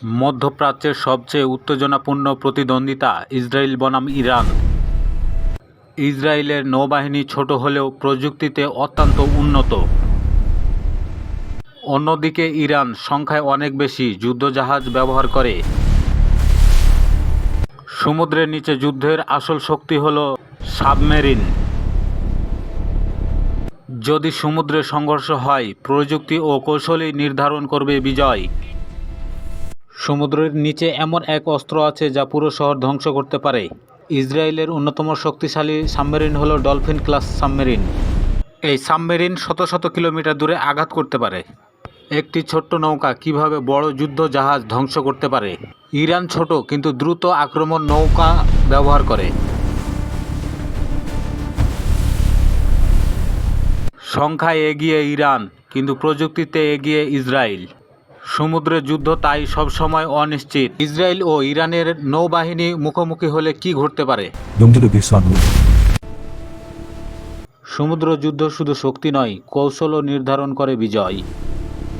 মধ্যপ্রাচ্যের সবচেয়ে উত্তেজনাপূর্ণ প্রতিদ্বন্দ্বিতা ইসরায়েল বনাম ইরান। ইসরায়েলের নৌবাহিনী ছোট হলেও প্রযুক্তিতে অত্যন্ত উন্নত। অন্যদিকে ইরান সংখ্যায় অনেক বেশি যুদ্ধজাহাজ ব্যবহার করে। সমুদ্রের নিচে যুদ্ধের আসল শক্তি হল সাবমেরিন। যদি সমুদ্রে সংঘর্ষ হয়, প্রযুক্তি ও কৌশলই নির্ধারণ করবে বিজয়। সমুদ্রের নিচে এমন এক অস্ত্র আছে যা পুরো শহর ধ্বংস করতে পারে। ইসরায়েলের অন্যতম শক্তিশালী সাবমেরিন হলো ডলফিন ক্লাস সাবমেরিন। এই সাবমেরিন শত শত কিলোমিটার দূরে আঘাত করতে পারে। একটি ছোট্ট নৌকা কিভাবে বড় যুদ্ধ জাহাজ ধ্বংস করতে পারে? ইরান ছোট কিন্তু দ্রুত আক্রমণ নৌকা ব্যবহার করে। সংখ্যায় এগিয়ে ইরান, কিন্তু প্রযুক্তিতে এগিয়ে ইসরায়েল। সমুদ্রের যুদ্ধ তাই সবসময় অনিশ্চিত। ইসরায়েল ও ইরানের নৌবাহিনী মুখোমুখি হলে কি ঘটতে পারে? সমুদ্র যুদ্ধ শুধু শক্তি নয়, কৌশলও নির্ধারণ করে বিজয়।